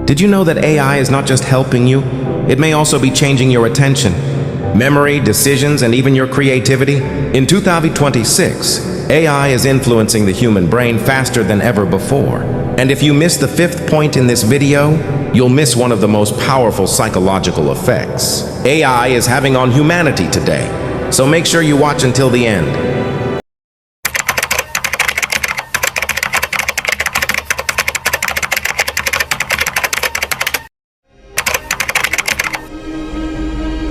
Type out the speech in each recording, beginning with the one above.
Did you know that AI is not just helping you? It may also be changing your attention, memory, decisions, and even your creativity. In 2026, AI is influencing the human brain faster than ever before. And if you miss the fifth point in this video, you'll miss one of the most powerful psychological effects AI is having on humanity today. So make sure you watch until the end.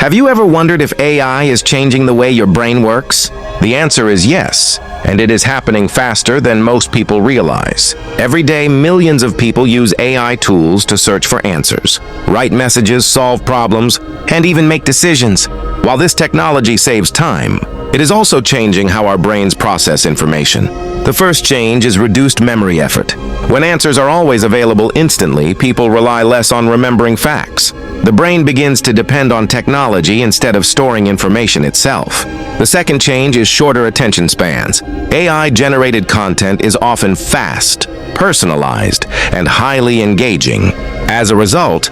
Have you ever wondered if AI is changing the way your brain works? The answer is yes, and it is happening faster than most people realize. Every day, millions of people use AI tools to search for answers, write messages, solve problems, and even make decisions. While this technology saves time, it is also changing how our brains process information. The first change is reduced memory effort. When answers are always available instantly, people rely less on remembering facts. The brain begins to depend on technology instead of storing information itself. The second change is shorter attention spans. AI-generated content is often fast, personalized, and highly engaging. As a result,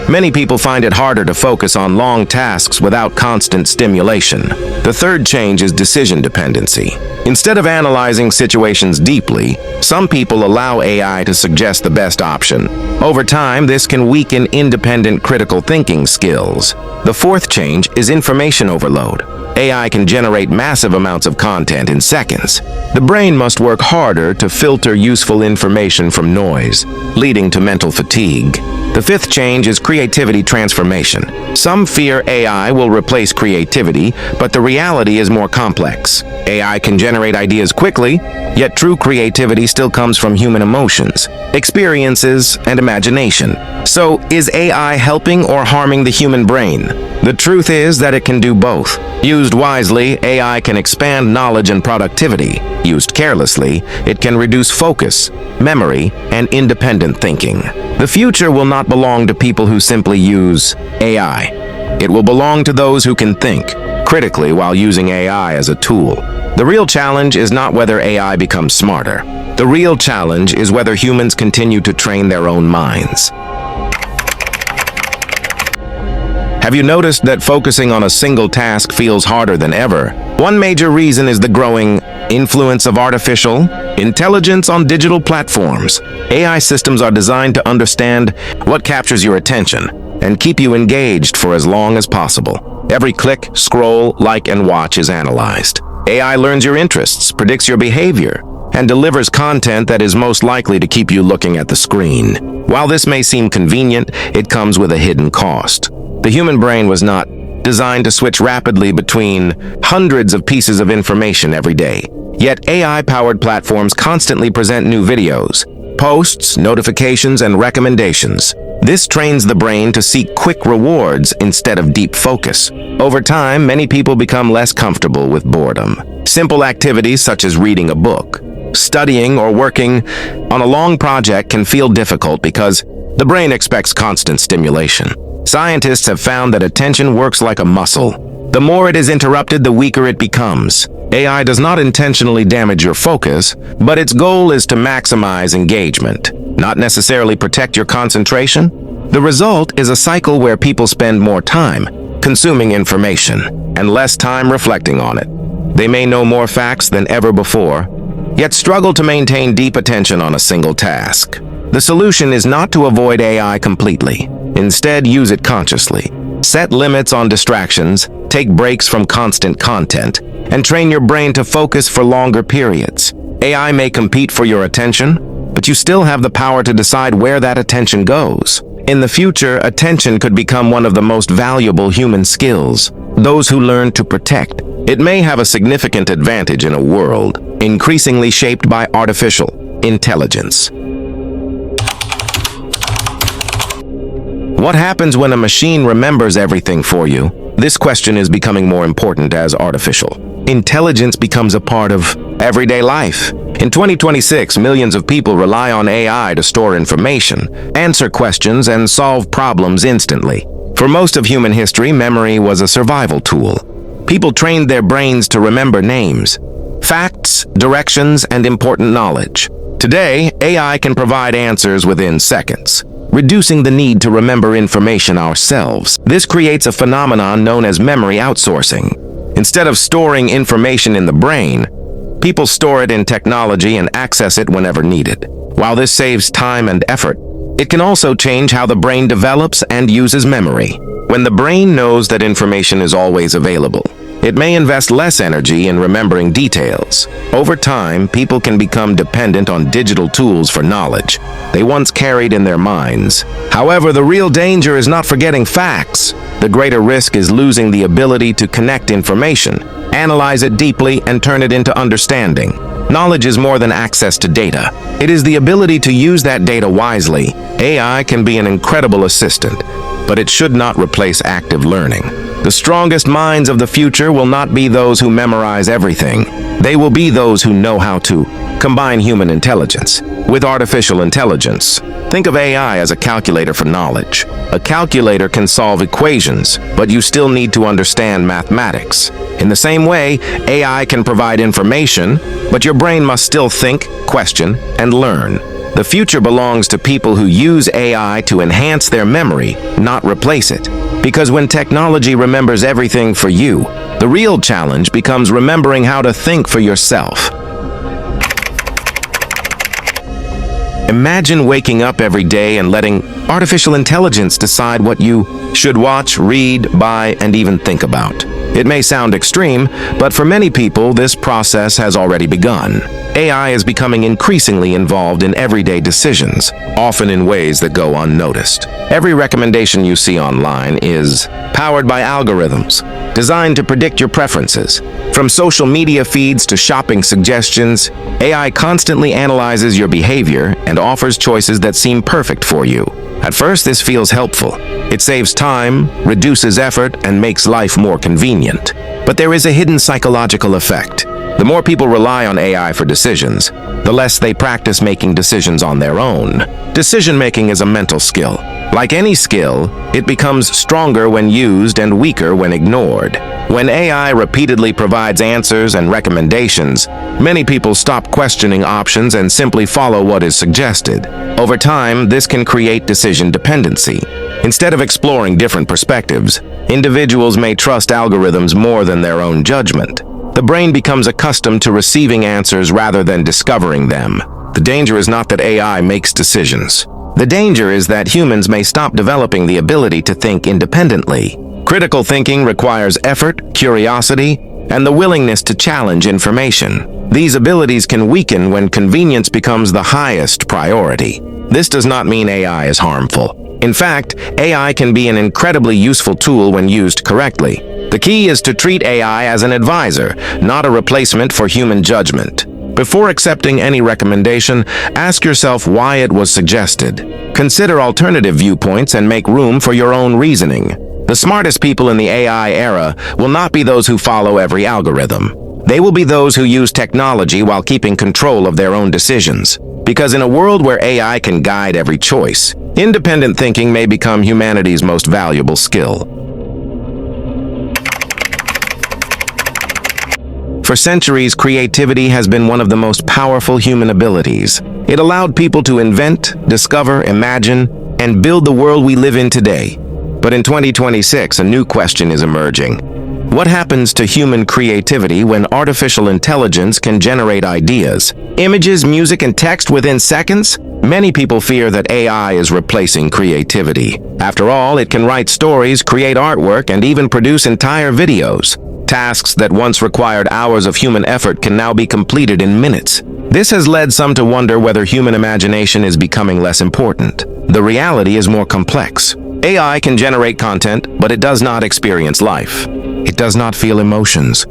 many people find it harder to focus on long tasks without constant stimulation. The third change is decision dependency. Instead of analyzing situations deeply, some people allow AI to suggest the best option. Over time, this can weaken independent critical thinking skills. The fourth change is information overload. AI can generate massive amounts of content in seconds. The brain must work harder to filter useful information from noise, leading to mental fatigue. The fifth change is creativity transformation. Some fear AI will replace creativity, but the reality is more complex. AI can generate ideas quickly, yet true creativity still comes from human emotions, experiences, and imagination. So, is AI helping or harming the human brain? The truth is that it can do both. Used wisely, AI can expand knowledge and productivity. Used carelessly, it can reduce focus, memory, and independent thinking. The future will not belong to people who simply use AI. It will belong to those who can think critically while using AI as a tool. The real challenge is not whether AI becomes smarter. The real challenge is whether humans continue to train their own minds. Have you noticed that focusing on a single task feels harder than ever? One major reason is the growing influence of artificial intelligence on digital platforms. AI systems are designed to understand what captures your attention and keep you engaged for as long as possible. Every click, scroll, like, and watch is analyzed. AI learns your interests, predicts your behavior, and delivers content that is most likely to keep you looking at the screen. While this may seem convenient, it comes with a hidden cost. The human brain was not designed to switch rapidly between hundreds of pieces of information every day. Yet AI-powered platforms constantly present new videos, posts, notifications, and recommendations. This trains the brain to seek quick rewards instead of deep focus. Over time, many people become less comfortable with boredom. Simple activities such as reading a book, studying, or working on a long project can feel difficult because the brain expects constant stimulation. Scientists have found that attention works like a muscle. The more it is interrupted, the weaker it becomes. AI does not intentionally damage your focus, but its goal is to maximize engagement, not necessarily protect your concentration. The result is a cycle where people spend more time consuming information and less time reflecting on it. They may know more facts than ever before, yet struggle to maintain deep attention on a single task. The solution is not to avoid AI completely. Instead, use it consciously. Set limits on distractions, take breaks from constant content, and train your brain to focus for longer periods. AI may compete for your attention, but you still have the power to decide where that attention goes. In the future, attention could become one of the most valuable human skills. Those who learn to protect it may have a significant advantage in a world increasingly shaped by artificial intelligence. What happens when a machine remembers everything for you? This question is becoming more important as artificial intelligence becomes a part of everyday life. In 2026, millions of people rely on AI to store information, answer questions, and solve problems instantly. For most of human history, memory was a survival tool. People trained their brains to remember names, facts, directions, and important knowledge. Today, AI can provide answers within seconds. reducing the need to remember information ourselves. This creates a phenomenon known as memory outsourcing. Instead of storing information in the brain, people store it in technology and access it whenever needed. While this saves time and effort, it can also change how the brain develops and uses memory. When the brain knows that information is always available, it may invest less energy in remembering details. Over time, people can become dependent on digital tools for knowledge they once carried in their minds. However, the real danger is not forgetting facts. The greater risk is losing the ability to connect information, analyze it deeply, and turn it into understanding. Knowledge is more than access to data. It is the ability to use that data wisely. AI can be an incredible assistant, but it should not replace active learning. The strongest minds of the future will not be those who memorize everything. They will be those who know how to combine human intelligence with artificial intelligence. Think of AI as a calculator for knowledge. A calculator can solve equations, but you still need to understand mathematics. In the same way, AI can provide information, but your brain must still think, question, and learn. The future belongs to people who use AI to enhance their memory, not replace it. Because when technology remembers everything for you, the real challenge becomes remembering how to think for yourself. Imagine waking up every day and letting artificial intelligence decide what you should watch, read, buy, and even think about. It may sound extreme, but for many people, this process has already begun. AI is becoming increasingly involved in everyday decisions, often in ways that go unnoticed. Every recommendation you see online is powered by algorithms, designed to predict your preferences. From social media feeds to shopping suggestions, AI constantly analyzes your behavior and offers choices that seem perfect for you. At first, this feels helpful. It saves time, reduces effort, and makes life more convenient. But there is a hidden psychological effect. The more people rely on AI for decisions, the less they practice making decisions on their own. Decision-making is a mental skill. Like any skill, it becomes stronger when used and weaker when ignored. When AI repeatedly provides answers and recommendations, many people stop questioning options and simply follow what is suggested. Over time, this can create decision dependency. Instead of exploring different perspectives, individuals may trust algorithms more than their own judgment. The brain becomes accustomed to receiving answers rather than discovering them. The danger is not that AI makes decisions. The danger is that humans may stop developing the ability to think independently. Critical thinking requires effort, curiosity, and the willingness to challenge information. These abilities can weaken when convenience becomes the highest priority. This does not mean AI is harmful. In fact, AI can be an incredibly useful tool when used correctly. The key is to treat AI as an advisor, not a replacement for human judgment. Before accepting any recommendation, ask yourself why it was suggested. Consider alternative viewpoints and make room for your own reasoning. The smartest people in the AI era will not be those who follow every algorithm. They will be those who use technology while keeping control of their own decisions. Because in a world where AI can guide every choice, independent thinking may become humanity's most valuable skill. For centuries, creativity has been one of the most powerful human abilities. It allowed people to invent, discover, imagine, and build the world we live in today. But in 2026, a new question is emerging. What happens to human creativity when artificial intelligence can generate ideas, images, music, and text within seconds? Many people fear that AI is replacing creativity. After all, it can write stories, create artwork, and even produce entire videos. Tasks that once required hours of human effort can now be completed in minutes. This has led some to wonder whether human imagination is becoming less important. The reality is more complex. AI can generate content, but it does not experience life. It does not feel emotions,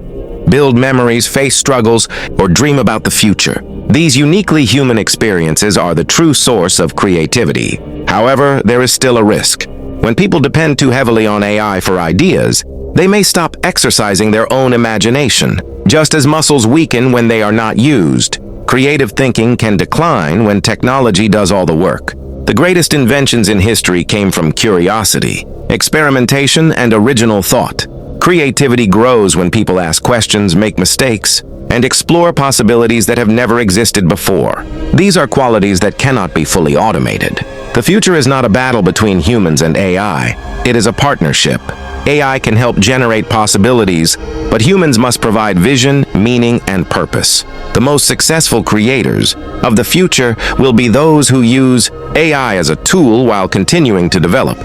build memories, face struggles, or dream about the future. These uniquely human experiences are the true source of creativity. However, there is still a risk. When people depend too heavily on AI for ideas, they may stop exercising their own imagination. Just as muscles weaken when they are not used, creative thinking can decline when technology does all the work. The greatest inventions in history came from curiosity, experimentation, and original thought. Creativity grows when people ask questions, make mistakes, and explore possibilities that have never existed before. These are qualities that cannot be fully automated. The future is not a battle between humans and AI. It is a partnership. AI can help generate possibilities, but humans must provide vision, meaning, and purpose. The most successful creators of the future will be those who use AI as a tool while continuing to develop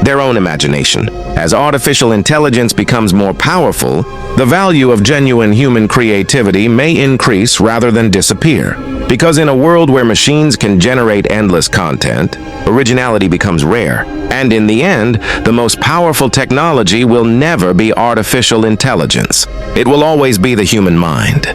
their own imagination. As artificial intelligence becomes more powerful, the value of genuine human creativity may increase rather than disappear. Because in a world where machines can generate endless content, originality becomes rare. And in the end, the most powerful technology will never be artificial intelligence. It will always be the human mind.